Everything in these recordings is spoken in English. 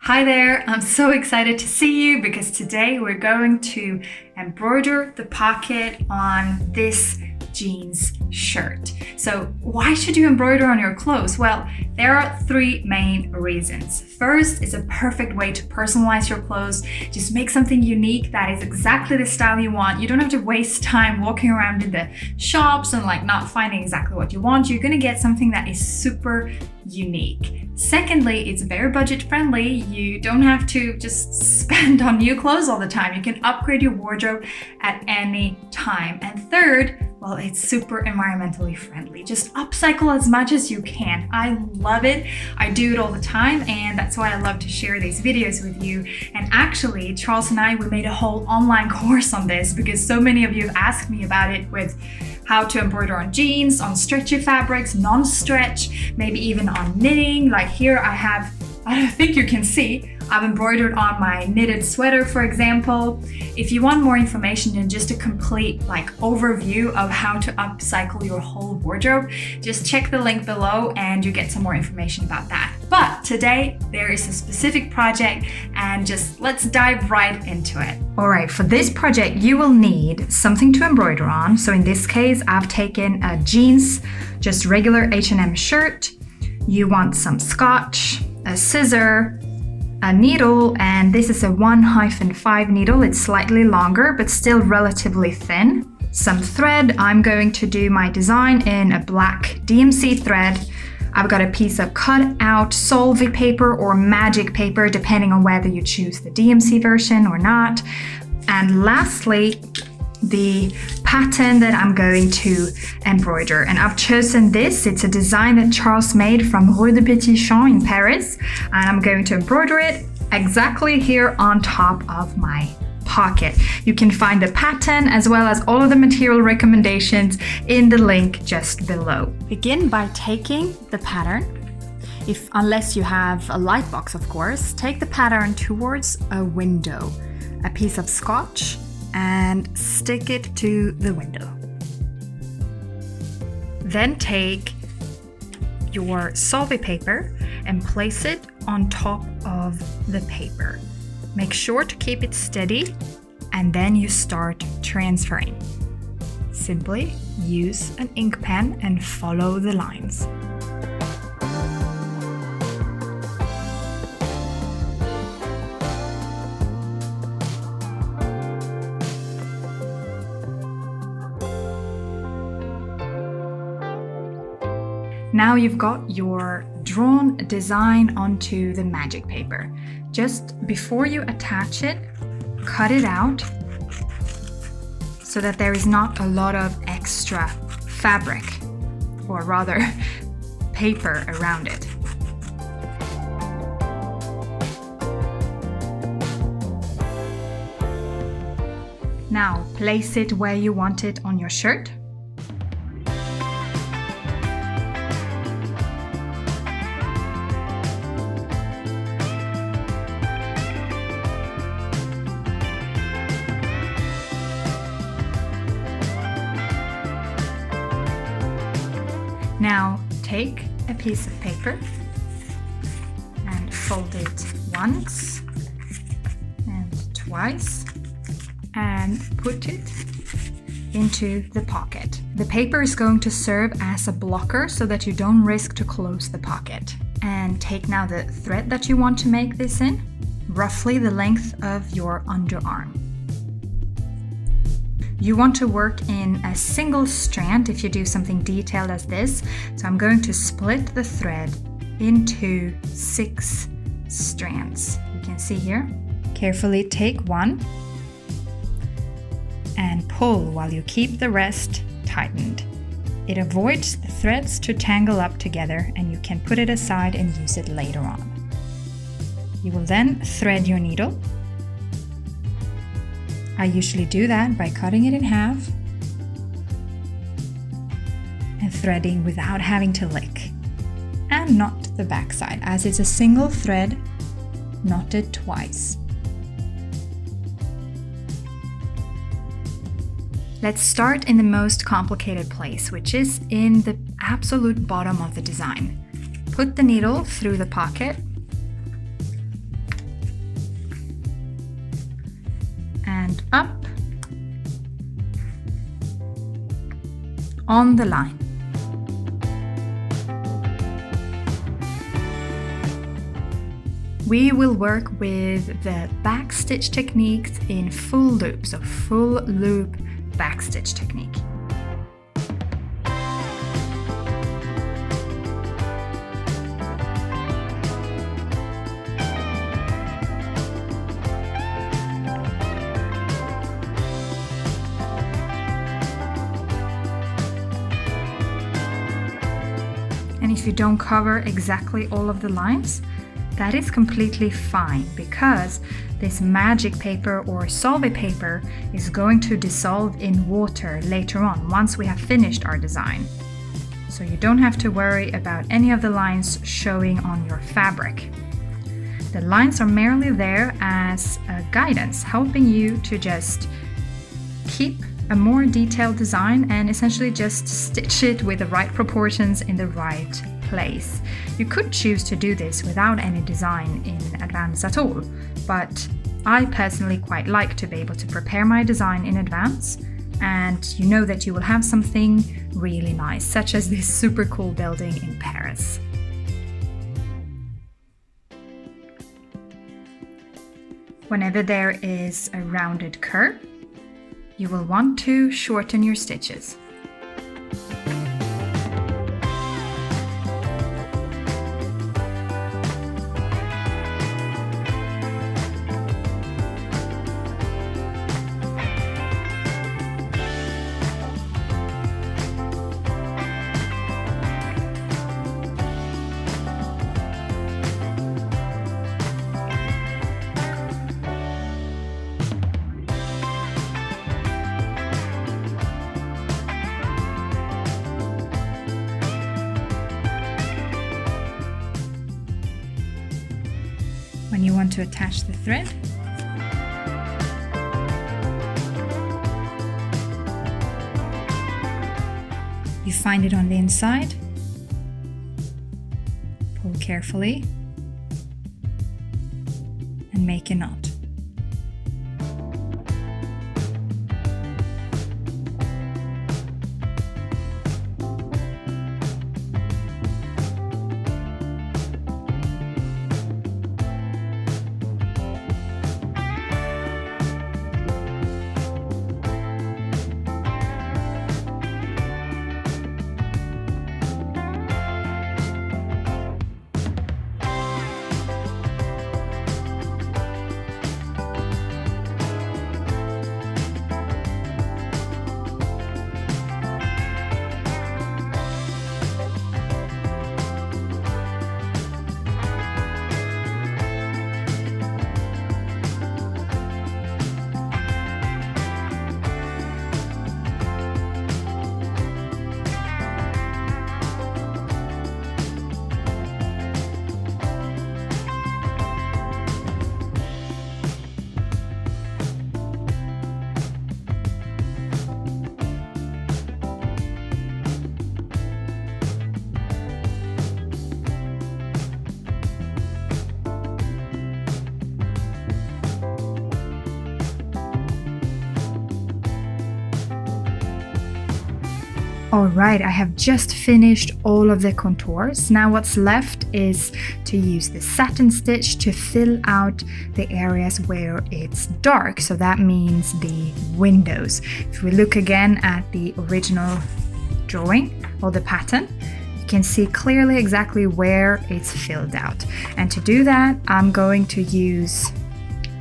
Hi there, I'm so excited to see you because today we're going to embroider the pocket on this jeans shirt. So why should you embroider on your clothes? Well, there are three main reasons. First, it's a perfect way to personalize your clothes. Just make something unique that is exactly the style you want. You don't have to waste time walking around in the shops and not finding exactly what you want. You're gonna get something that is super unique. Secondly, it's very budget friendly. You don't have to just spend on new clothes all the time. You can upgrade your wardrobe at any time. And third, well, it's super environmentally friendly. Just upcycle as much as you can. I love it. I do it all the time, and that's why I love to share these videos with you. And actually, Charles and we made a whole online course on this because so many of you have asked me about it with how to embroider on jeans, on stretchy fabrics, non-stretch, maybe even on knitting. Like here I think you can see, I've embroidered on my knitted sweater, for example. If you want more information and just a complete overview of how to upcycle your whole wardrobe, just check the link below and you get some more information about that. But today there is a specific project and let's dive right into it. All right, for this project you will need something to embroider on. So in this case, I've taken a jeans, just regular H&M shirt. You want some scotch, a scissor, a needle, and this is a 1-5 needle. It's slightly longer but still relatively thin. Some thread. I'm going to do my design in a black DMC thread. I've got a piece of cut out Solvypaper or magic paper, depending on whether you choose the DMC version or not. And lastly, the pattern that I'm going to embroider. And I've chosen this. It's a design that Charles made from Rue de Petit Champ in Paris. And I'm going to embroider it exactly here on top of my pocket. You can find the pattern as well as all of the material recommendations in the link just below. Begin by taking the pattern. Unless you have a light box, of course, take the pattern towards a window, a piece of scotch, and stick it to the window. Then take your Solvypaper and place it on top of the paper. Make sure to keep it steady and then you start transferring. Simply use an ink pen and follow the lines. Now you've got your drawn design onto the magic paper. Just before you attach it, cut it out so that there is not a lot of extra fabric, or rather paper around it. Now place it where you want it on your shirt. Now take a piece of paper and fold it once and twice and put it into the pocket. The paper is going to serve as a blocker so that you don't risk to close the pocket. And take now the thread that you want to make this in, roughly the length of your underarm. You want to work in a single strand if you do something detailed as this. So I'm going to split the thread into 6 strands. You can see here. Carefully take one and pull while you keep the rest tightened. It avoids the threads to tangle up together and you can put it aside and use it later on. You will then thread your needle. I usually do that by cutting it in half and threading without having to lick, and knot the backside as it's a single thread knotted twice. Let's start in the most complicated place, which is in the absolute bottom of the design. Put the needle through the pocket and up on the line. We will work with the backstitch techniques in full loop, so full loop backstitch technique. And if you don't cover exactly all of the lines, that is completely fine, because this magic paper or Solvypaper is going to dissolve in water later on, once we have finished our design. So you don't have to worry about any of the lines showing on your fabric. The lines are merely there as a guidance, helping you to just keep a more detailed design and essentially just stitch it with the right proportions in the right place. You could choose to do this without any design in advance at all, but I personally quite like to be able to prepare my design in advance, and you know that you will have something really nice, such as this super cool building in Paris. Whenever there is a rounded curve, you will want to shorten your stitches. When you want to attach the thread, you find it on the inside, pull carefully, and make a knot. Alright, I have just finished all of the contours. Now what's left is to use the satin stitch to fill out the areas where it's dark. So that means the windows. If we look again at the original drawing or the pattern, you can see clearly exactly where it's filled out. And to do that, I'm going to use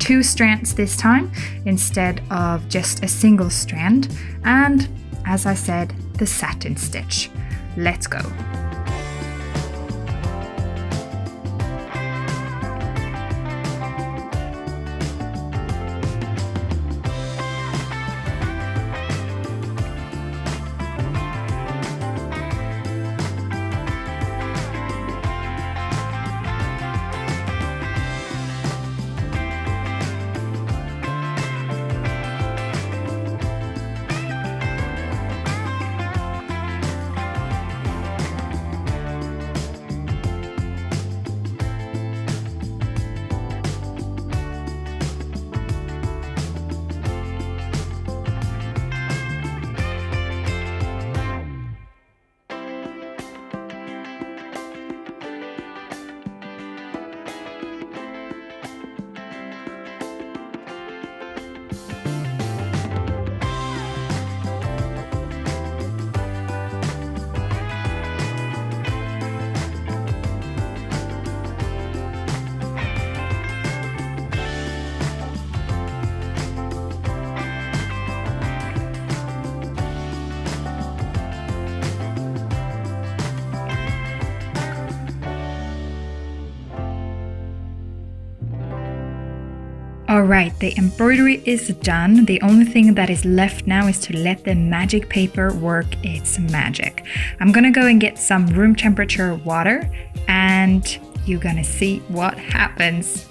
2 strands this time instead of just a single strand. And as I said, the satin stitch. Let's go. All right, the embroidery is done. The only thing that is left now is to let the magic paper work its magic. I'm gonna go and get some room temperature water and you're gonna see what happens.